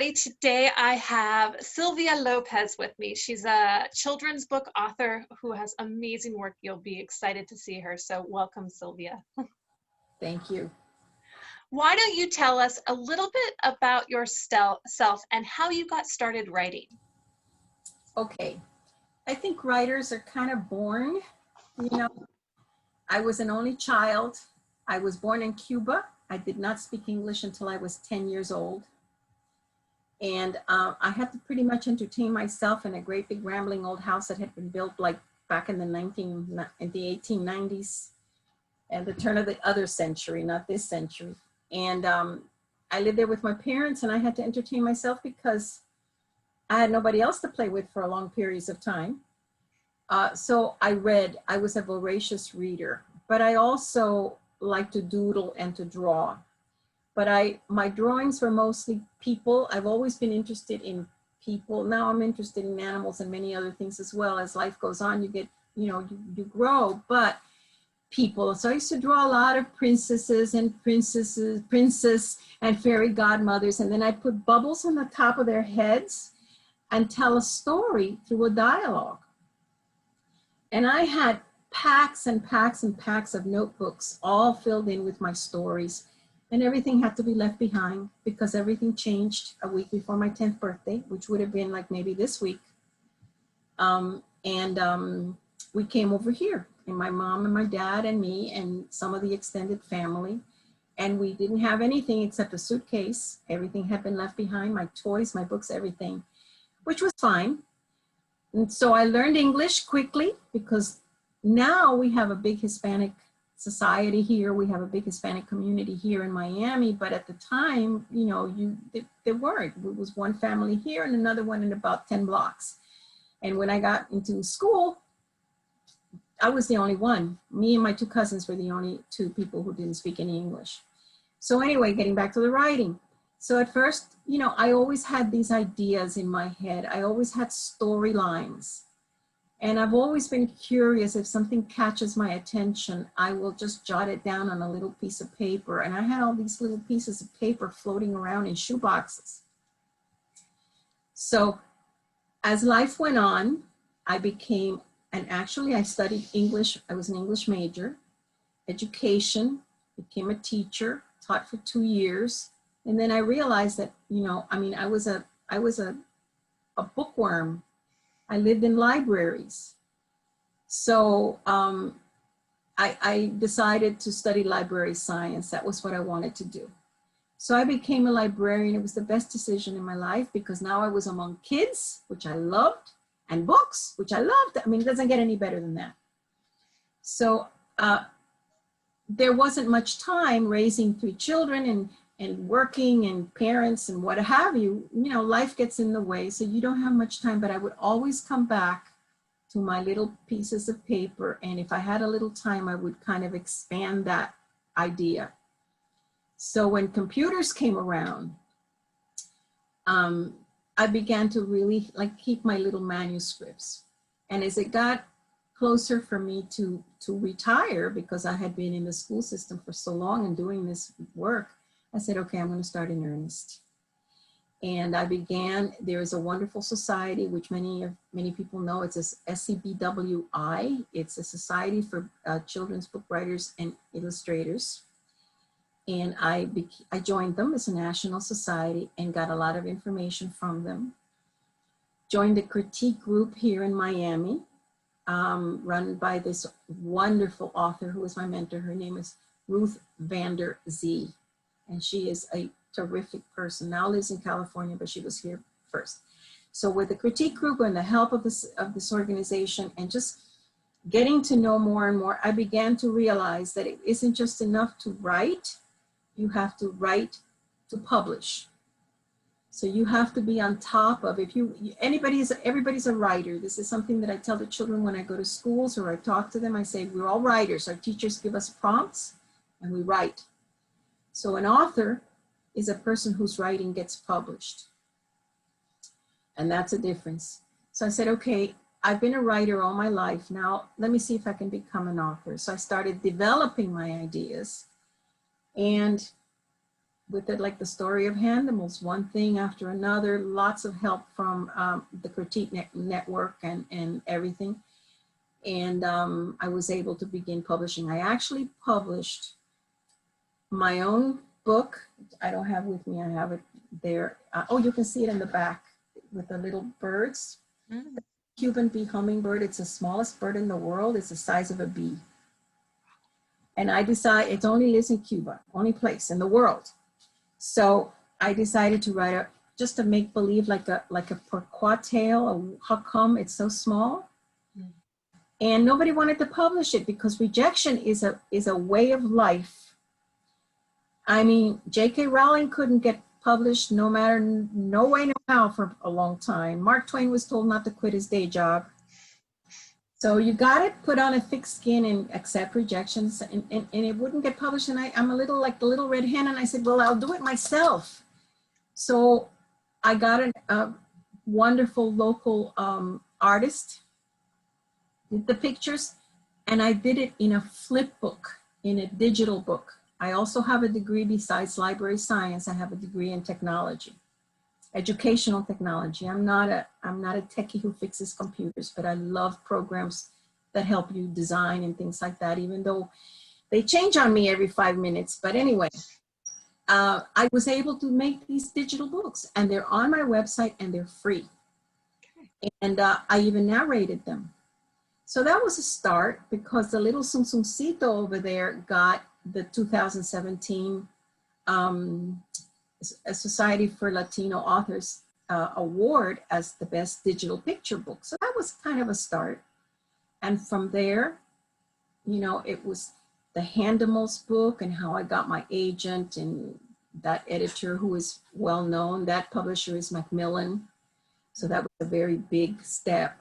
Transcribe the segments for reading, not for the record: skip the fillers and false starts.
everybody. Today I have Silvia Lopez with me. She's a children's book author who has amazing work. You'll be excited to see her. So welcome, Silvia. Thank you. Why don't you tell us a little bit about yourself and how you got started writing? Okay. I think writers are kind of born, you know. I was an only child. I was born in Cuba. I did not speak English until I was 10 years old. And I had to pretty much entertain myself in a great big rambling old house that had been built like back in the 1890s and the turn of the other century, not this century. And I lived there with my parents, and I had to entertain myself because I had nobody else to play with for long periods of time. So I read. I was a voracious reader, but I also like to doodle and to draw. But my drawings were mostly people. I've always been interested in people. Now I'm interested in animals and many other things as well. As life goes on, you get, you grow, but people. So I used to draw a lot of princess and fairy godmothers. And then I put bubbles on the top of their heads and tell a story through a dialogue. And I had packs and packs and packs of notebooks all filled in with my stories. And everything had to be left behind because everything changed a week before my 10th birthday, which would have been like maybe this week. We came over here, and my mom and my dad and me and some of the extended family. And we didn't have anything except a suitcase. Everything had been left behind, my toys, my books, everything, which was fine. And so I learned English quickly because now we have a big Hispanic society here. We have a big Hispanic community here in Miami, but at the time, there weren't. It was one family here and another one in about 10 blocks. And when I got into school, I was the only one. Me and my two cousins were the only two people who didn't speak any English. So anyway, getting back to the writing. So at first, I always had these ideas in my head. I always had storylines. And I've always been curious, if something catches my attention, I will just jot it down on a little piece of paper. And I had all these little pieces of paper floating around in shoeboxes. So as life went on, I became, and actually I studied English. I was an English major, education, became a teacher, taught for 2 years. And then I realized that, I was a bookworm. I lived in libraries. So I decided to study library science. That was what I wanted to do. So I became a librarian. It was the best decision in my life because now I was among kids, which I loved, and books, which I loved. It doesn't get any better than that. So there wasn't much time raising 3 children and working and parents and what have you. Life gets in the way, so you don't have much time, but I would always come back to my little pieces of paper. And if I had a little time, I would kind of expand that idea. So when computers came around, I began to really keep my little manuscripts. And as it got closer for me to retire, because I had been in the school system for so long and doing this work, I said, okay, I'm going to start in earnest. And I began. There is a wonderful society, which many people know. It's a SCBWI. It's a society for children's book writers and illustrators. And I joined them as a national society and got a lot of information from them. Joined a critique group here in Miami, run by this wonderful author who was my mentor. Her name is Ruth Vander Zee. And she is a terrific person. Now lives in California, but she was here first. So with the critique group and the help of this organization and just getting to know more and more, I began to realize that it isn't just enough to write. You have to write to publish. So you have to be on top of, everybody's a writer. This is something that I tell the children when I go to schools or I talk to them. I say, we're all writers. Our teachers give us prompts and we write. So an author is a person whose writing gets published. And that's a difference. So I said, okay, I've been a writer all my life. Now, let me see if I can become an author. So I started developing my ideas. And with it, like the story of Handimals, one thing after another, lots of help from the Critique Network and everything. And I was able to begin publishing. I actually published my own book. I don't have with me, I have it there. Oh, you can see it in the back with the little birds. Mm. The Cuban bee hummingbird, it's the smallest bird in the world. It's the size of a bee. And I decided, it only lives in Cuba, only place in the world. So I decided to write just to make believe like a pourquoi tale, how come it's so small? Mm. And nobody wanted to publish it because rejection is a way of life. I mean, J.K. Rowling couldn't get published no way, no how for a long time. Mark Twain was told not to quit his day job. So you got to put on a thick skin and accept rejections, and it wouldn't get published. And I'm a little like the little red hen, and I said, well, I'll do it myself. So I got a wonderful local artist, did the pictures, and I did it in a flip book, in a digital book. I also have a degree besides library science. I have a degree in technology, educational technology. I'm not a techie who fixes computers, but I love programs that help you design and things like that, even though they change on me every 5 minutes. But anyway, I was able to make these digital books, and they're on my website and they're free. And I even narrated them. So that was a start, because the little Tsum Tsumcito over there got the 2017 Society for Latino Authors award as the best digital picture book. So that was kind of a start. And from there, you know, it was the Handimals book and how I got my agent and that editor who is well known. That publisher is Macmillan. So that was a very big step.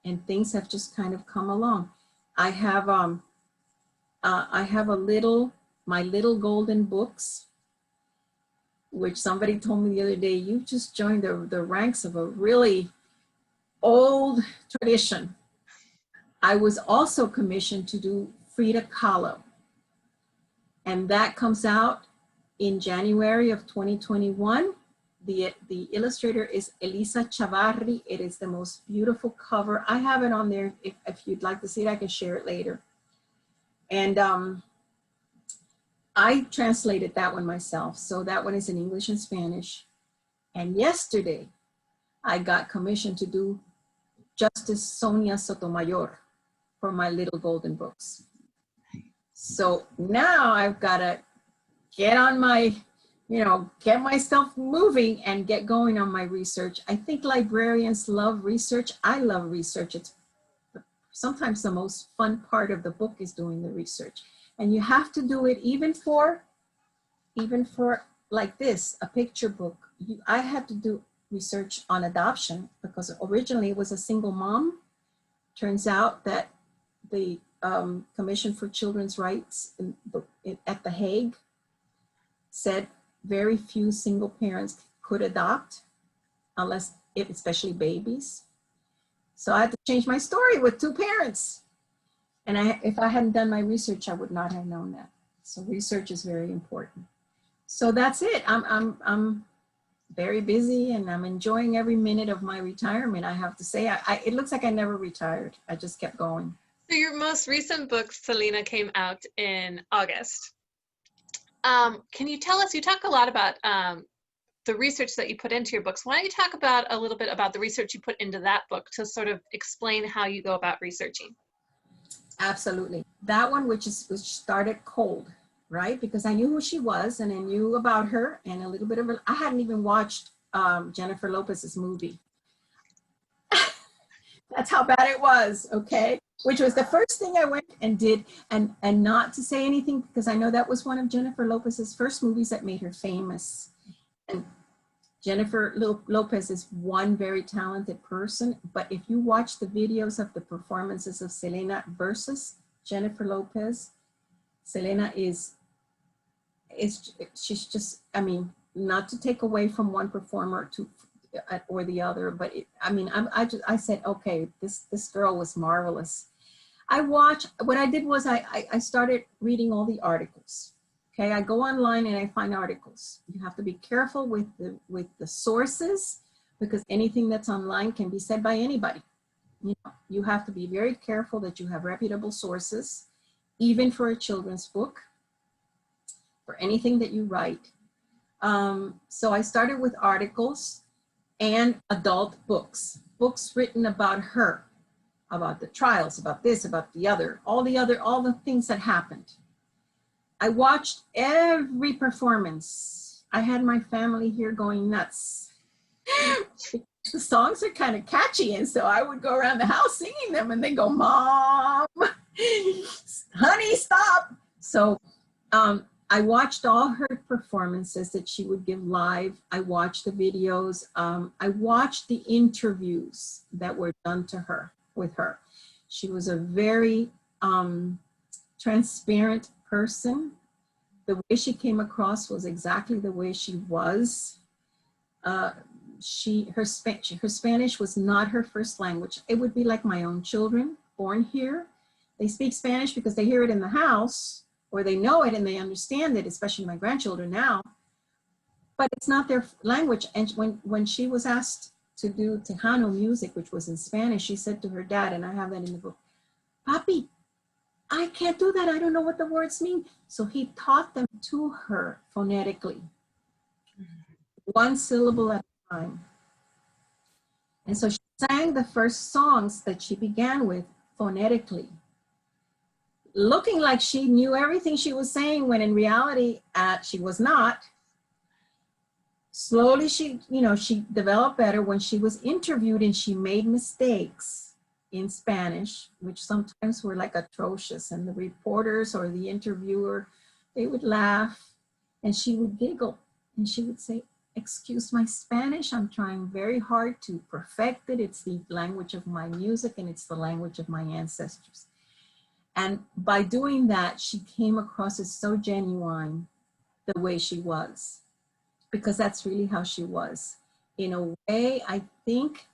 And things have just kind of come along. I have my little golden books, which somebody told me the other day, you just joined the ranks of a really old tradition. I was also commissioned to do Frida Kahlo. And that comes out in January of 2021. The illustrator is Elisa Chavarri. It is the most beautiful cover. I have it on there. If you'd like to see it, I can share it later. And I translated that one myself. So that one is in English and Spanish. And yesterday, I got commissioned to do Justice Sonia Sotomayor for my little golden books. So now I've got to get on my, get myself moving and get going on my research. I think librarians love research. I love research. It's sometimes the most fun part of the book is doing the research. And you have to do it even for like this, a picture book. I had to do research on adoption because originally it was a single mom. Turns out that the Commission for Children's Rights at The Hague said very few single parents could adopt, unless, especially babies. So I had to change my story with 2 parents. And if I hadn't done my research, I would not have known that. So research is very important. So that's it. I'm very busy and I'm enjoying every minute of my retirement. I have to say, it looks like I never retired. I just kept going. So your most recent book, Selena, came out in August. Can you tell us, you talk a lot about the research that you put into your books. Why don't you talk a little bit about the research you put into that book to sort of explain how you go about researching? Absolutely. That one, which started cold, right? Because I knew who she was and I knew about her and a little bit of her. I hadn't even watched Jennifer Lopez's movie. That's how bad it was, okay? Which was the first thing I went and did, and not to say anything because I know that was one of Jennifer Lopez's first movies that made her famous. And Jennifer Lopez is one very talented person, but if you watch the videos of the performances of Selena versus Jennifer Lopez, Selena she's just, I mean, not to take away from one performer or the other, but I said, okay, this girl was marvelous. What I did was I started reading all the articles. Okay, I go online and I find articles. You have to be careful with the sources, because anything that's online can be said by anybody. You know, you have to be very careful that you have reputable sources, even for a children's book, for anything that you write. So I started with articles and adult books, books written about her, about the trials, about this, about the other, all the things that happened. I watched every performance. I had my family here going nuts. The songs are kind of catchy, and so I would go around the house singing them, and they go, "Mom, honey, stop." So I watched all her performances that she would give live. I watched the videos. I watched the interviews that were done to her, with her. She was a very transparent person. The way she came across was exactly the way she was. Her Spanish was not her first language. It would be like my own children born here. They speak Spanish because they hear it in the house, or they know it and they understand it, especially my grandchildren now, but it's not their language. And when she was asked to do Tejano music, which was in Spanish, she said to her dad, and I have that in the book, "Papi, I can't do that. I don't know what the words mean." So he taught them to her phonetically, one syllable at a time. And so she sang the first songs that she began with phonetically, looking like she knew everything she was saying, when in reality, she was not. Slowly, she developed better when she was interviewed, and she made mistakes in Spanish, which sometimes were like atrocious. And the reporters or the interviewer, they would laugh, and she would giggle, and she would say, "Excuse my Spanish, I'm trying very hard to perfect it. It's the language of my music, and it's the language of my ancestors." And by doing that, she came across as so genuine, the way she was, because that's really how she was. In a way, I think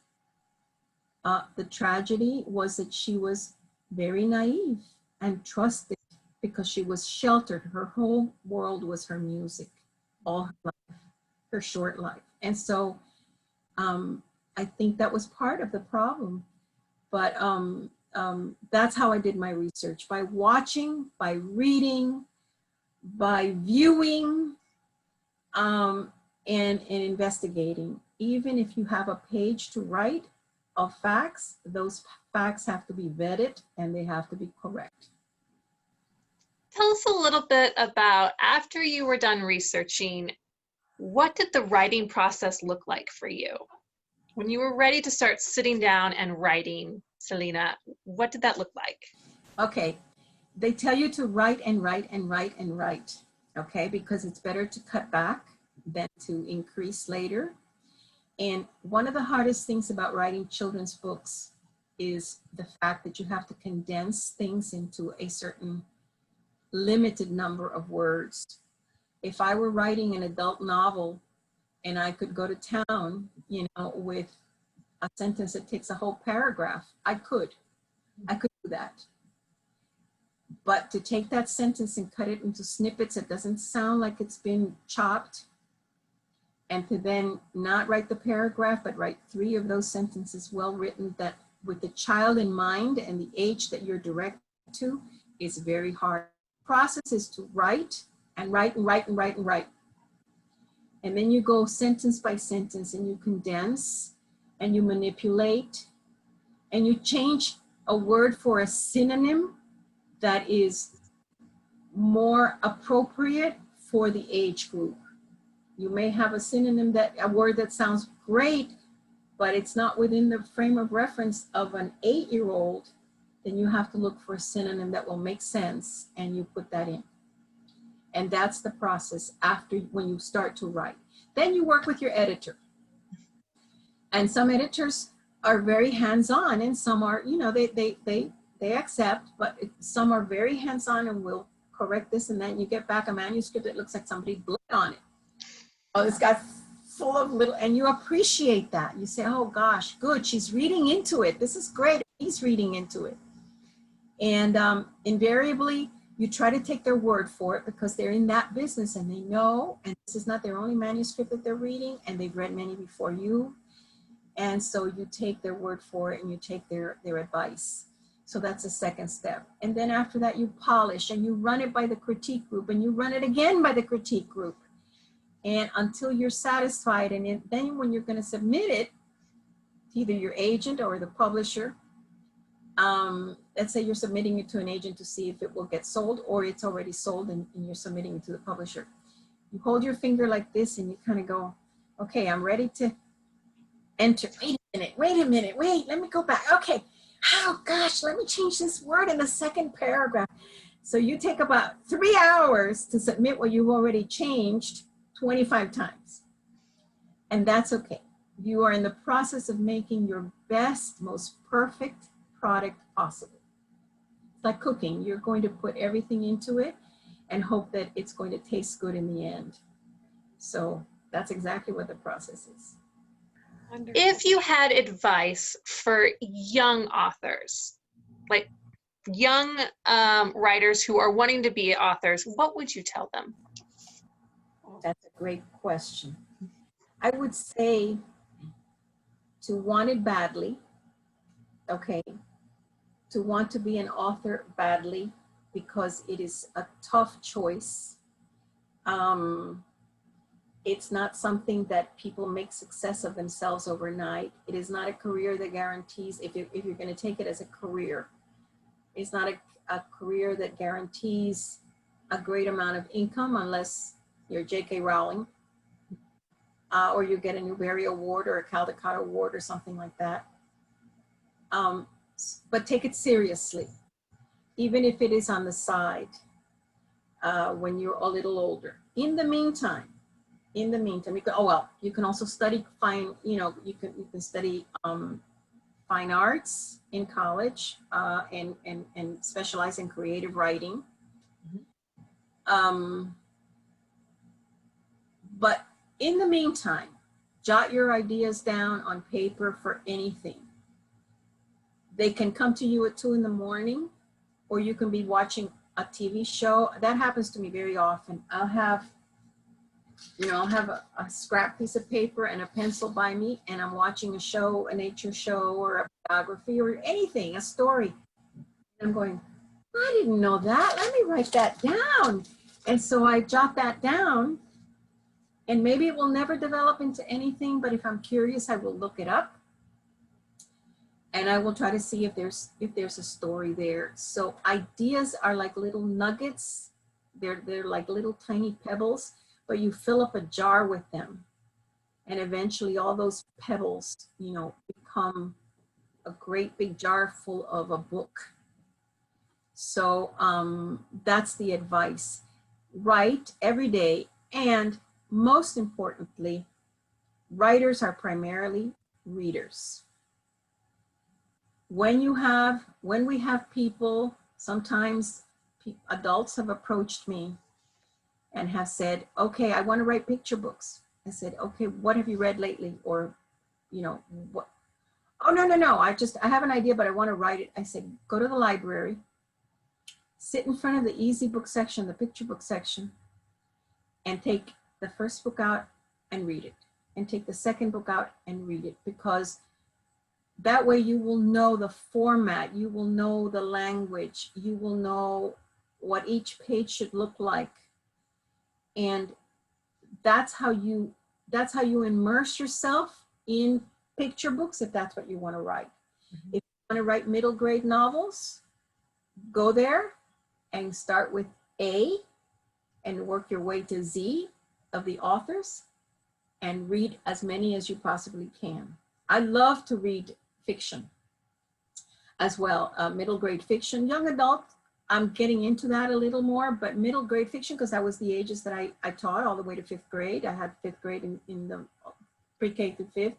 the tragedy was that she was very naive and trusted, because she was sheltered. Her whole world was her music, all her life, her short life. And so I think that was part of the problem. But that's how I did my research, by watching, by reading, by viewing, and investigating. Even if you have a page to write of facts, those facts have to be vetted and they have to be correct. Tell us a little bit about, after you were done researching, what did the writing process look like for you? When you were ready to start sitting down and writing, Selena, what did that look like? Okay, they tell you to write and write and write and write, okay, because it's better to cut back than to increase later. And one of the hardest things about writing children's books is the fact that you have to condense things into a certain limited number of words. If I were writing an adult novel and I could go to town, with a sentence that takes a whole paragraph, I could do that. But to take that sentence and cut it into snippets that doesn't sound like it's been chopped, and to then not write the paragraph, but write 3 of those sentences well written, that with the child in mind and the age that you're directed to, is very hard. The process is to write and write and write and write and write. And then you go sentence by sentence, and you condense, and you manipulate, and you change a word for a synonym that is more appropriate for the age group. You may have a synonym, a word that sounds great, but it's not within the frame of reference of an 8-year-old, then you have to look for a synonym that will make sense, and you put that in. And that's the process when you start to write. Then you work with your editor. And some editors are very hands-on, and some are, they accept, but some are very hands-on and will correct this and that, and you get back a manuscript that looks like somebody bled on it. Oh, it's got full of little, and you appreciate that. You say, "Oh gosh, good, she's reading into it. This is great, he's reading into it." And invariably, You try to take their word for it because they're in that business and they know, and this is not their only manuscript that they're reading, and they've read many before you. And so you take their word for it and you take their advice. So that's the second step. And then after that, you polish and you run it by the critique group and you run it again by the critique group. And until you're satisfied, and then when you're going to submit it, to either your agent or the publisher, let's say you're submitting it to an agent to see if it will get sold, or it's already sold and you're submitting it to the publisher. You hold your finger like this and you kind of go, okay, I'm ready to enter. Wait a minute, let me go back. Okay, oh gosh, let me change this word in the second paragraph. So you take about 3 hours to submit what you've already changed 25 times. And that's okay. You are in the process of making your best, most perfect product possible. It's like cooking. You're going to put everything into it and hope that it's going to taste good in the end. So that's exactly what the process is. Wonderful. If you had advice for young authors, like young writers who are wanting to be authors, what would you tell them? That's a great question. I would say to want it badly, okay, to want to be an author badly, because it is a tough choice. It's not something that people make success of themselves overnight. It is not a career that guarantees, if you're going to take it as a career, it's not a career that guarantees a great amount of income unless you're J.K. Rowling, or you get a Newbery Award or a Caldecott Award or something like that. But take it seriously, even if it is on the side when you're a little older. In the meantime, you can, you can also study you can study fine arts in college and specialize in creative writing. But in the meantime, jot your ideas down on paper for anything. They can come to you at 2 in the morning, or you can be watching a TV show. That happens to me very often. I'll have a scrap piece of paper and a pencil by me, and I'm watching a show, a nature show or a biography or anything, a story. And I'm going, I didn't know that. Let me write that down. And so I jot that down, and maybe it will never develop into anything, but if I'm curious, I will look it up. And I will try to see if there's a story there. So ideas are like little nuggets. They're like little tiny pebbles, but you fill up a jar with them. And eventually all those pebbles, become a great big jar full of a book. So that's the advice. Write every day. And most importantly, writers are primarily readers. When we have people, sometimes adults have approached me and have said, okay, I want to write picture books. I said, okay, what have you read lately? Or, what? Oh, no, I have an idea, but I want to write it. I said, go to the library, sit in front of the easy book section, the picture book section, and take the first book out and read it, and take the second book out and read it, because that way you will know the format, you will know the language, you will know what each page should look like. And that's how you immerse yourself in picture books, if that's what you want to write. Mm-hmm. If you want to write middle grade novels, go there and start with A and work your way to Z of the authors and read as many as you possibly can. I love to read fiction as well, middle grade fiction. Young adult, I'm getting into that a little more, but middle grade fiction, because that was the ages that I taught all the way to 5th grade. I had 5th grade in the pre-K through 5th.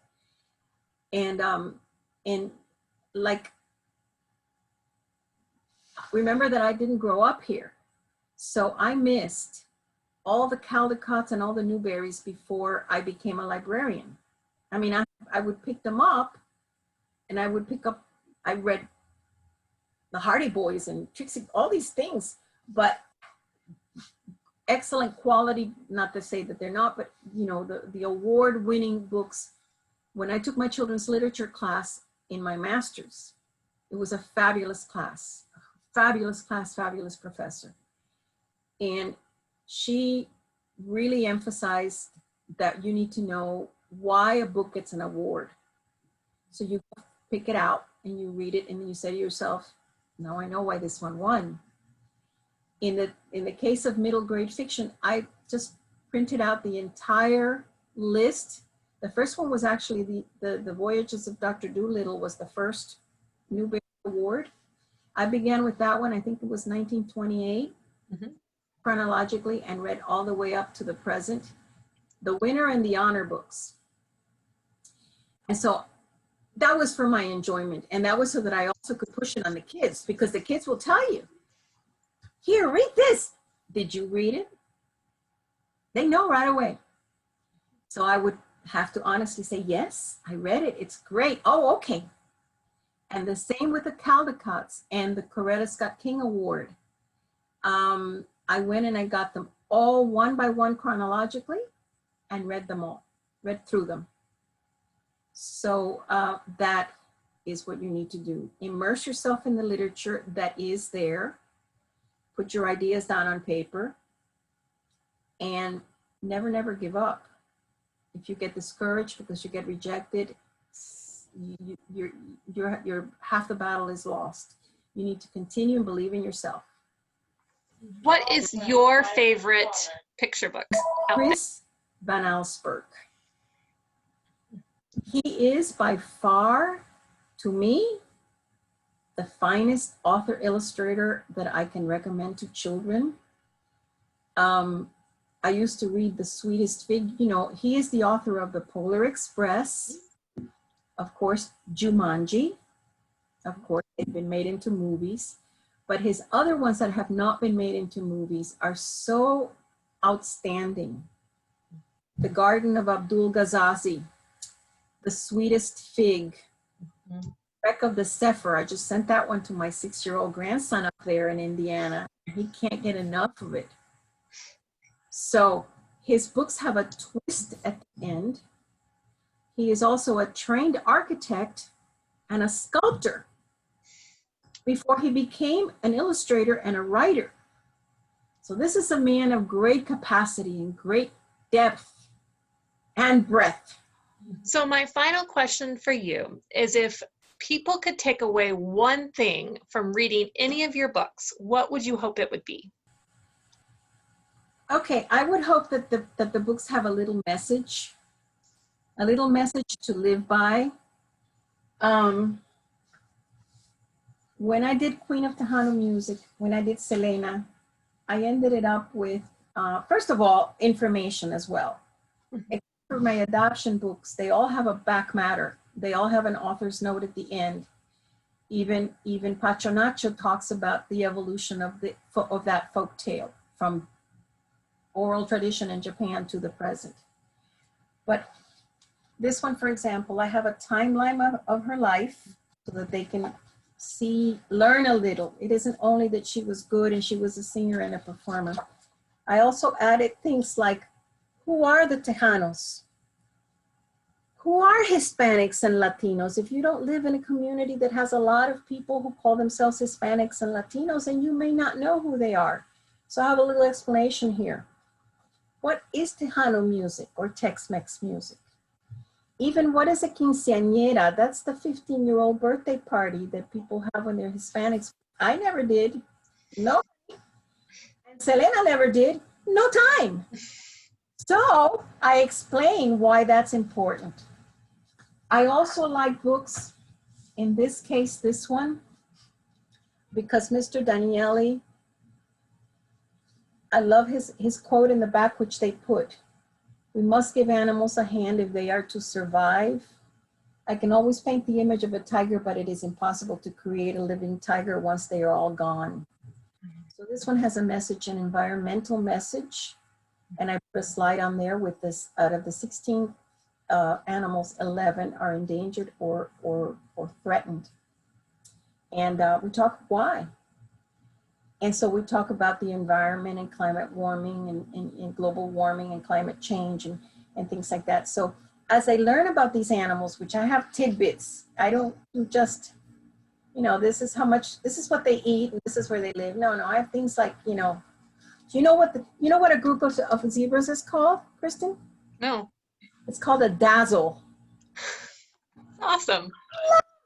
And like, remember that I didn't grow up here. So I missed all the Caldecotts and all the Newberries before I became a librarian. I mean, I would pick them up, and I read the Hardy Boys and Trixie, all these things, but excellent quality, not to say that they're not, but you know, the award-winning books. When I took my children's literature class in my master's, it was a fabulous class, fabulous professor. And she really emphasized that you need to know why a book gets an award. So you pick it out and you read it and you say to yourself, now I know why this one won. In the case of middle grade fiction, I just printed out the entire list. The first one was actually the Voyages of Dr. Dolittle was the first Newbery Award. I began with that one, I think it was 1928, chronologically, and read all the way up to the present. The winner and the honor books. And so that was for my enjoyment. And that was so that I also could push it on the kids, because the kids will tell you, here, read this. Did you read it? They know right away. So I would have to honestly say, yes, I read it. It's great. Oh, okay. And the same with the Caldecotts and the Coretta Scott King Award. I went and I got them all one by one chronologically and read them all, read through them. So that is what you need to do. Immerse yourself in the literature that is there. Put your ideas down on paper and never give up. If you get discouraged because you get rejected, you're half the battle is lost. You need to continue and believe in yourself. What is your favorite picture book out there? Chris Van Allsburg. He is by far, to me, the finest author illustrator that I can recommend to children. I used to read The Sweetest Fig. You know, he is the author of The Polar Express, of course, Jumanji. Of course, they've been made into movies. But his other ones that have not been made into movies are so outstanding. The Garden of Abdul Ghazazi, The Sweetest Fig, Wreck of the Zephyr. I just sent that one to my 6-year-old grandson up there in Indiana. He can't get enough of it. So his books have a twist at the end. He is also a trained architect and a sculptor before he became an illustrator and a writer. So this is a man of great capacity and great depth and breadth. So my final question for you is, if people could take away one thing from reading any of your books, what would you hope it would be? Okay, I would hope that the books have a little message to live by. When I did Queen of Tejano Music, when I did Selena, I ended it up with, first of all, information as well. Except for my adoption books, they all have a back matter. They all have an author's note at the end. Even Pacho Nacho talks about the evolution of that folk tale from oral tradition in Japan to the present. But this one, for example, I have a timeline of her life so that they can learn a little. It isn't only that she was good and she was a singer and a performer. I also added things like, who are the Tejanos? Who are Hispanics and Latinos? If you don't live in a community that has a lot of people who call themselves Hispanics and Latinos, then you may not know who they are. So I have a little explanation here. What is Tejano music or Tex-Mex music? Even what is a quinceañera? That's the 15-year-old birthday party that people have when they're Hispanics. I never did. No. And Selena never did. No time. So I explain why that's important. I also like books, in this case, this one, because Mr. Danieli, I love his quote in the back, which they put, "We must give animals a hand if they are to survive. I can always paint the image of a tiger, but it is impossible to create a living tiger once they are all gone." So this one has a message, an environmental message. And I put a slide on there with this, out of the 16 animals, 11 are endangered or threatened. And we talk why. And so we talk about the environment and climate warming and global warming and climate change and things like that. So as I learn about these animals, which I have tidbits, I don't do just, this is how much, this is what they eat and this is where they live. No, I have things like, do you know what a group of zebras is called, Kristen? No. It's called a dazzle. Awesome.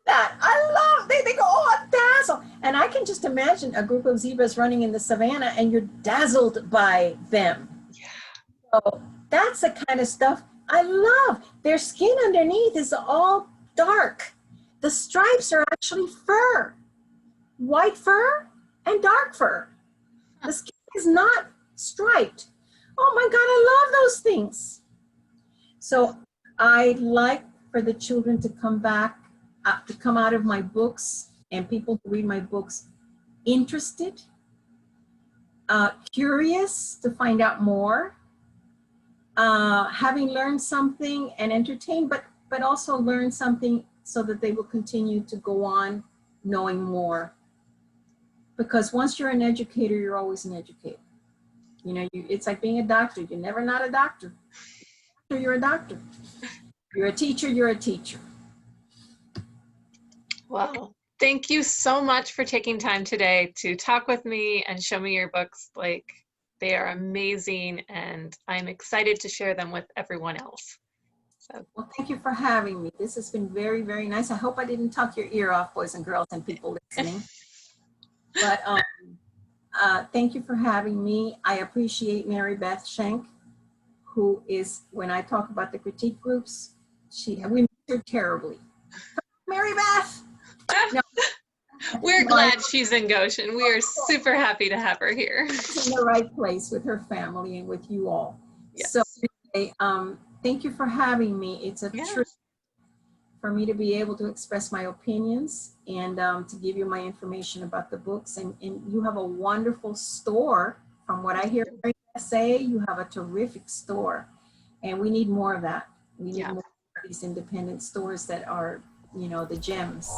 I love they go, oh, a dazzle. And I can just imagine a group of zebras running in the savannah and you're dazzled by them. Yeah. So that's the kind of stuff I love. Their skin underneath is all dark. The stripes are actually fur, white fur and dark fur. The skin is not striped. Oh my God, I love those things. So I like for the children to come back, to come out of my books and people who read my books interested, curious to find out more, having learned something and entertained, but also learn something so that they will continue to go on knowing more. Because once you're an educator, you're always an educator. It's like being a doctor. You're never not a doctor. You're a doctor. You're a teacher, you're a teacher. Wow. Thank you so much for taking time today to talk with me and show me your books. Like, they are amazing and I'm excited to share them with everyone else. So. Well, thank you for having me. This has been very, very nice. I hope I didn't talk your ear off, boys and girls and people listening. But thank you for having me. I appreciate Mary Beth Schenk, who is, when I talk about the critique groups, we miss her terribly. Mary Beth! No. We're glad she's in Goshen. We are super happy to have her here. She's in the right place with her family and with you all. Yes. So thank you for having me. It's a treat for me to be able to express my opinions and to give you my information about the books. And you have a wonderful store. From what I hear say, you have a terrific store. And we need more of that. We need more of these independent stores that are, the gems.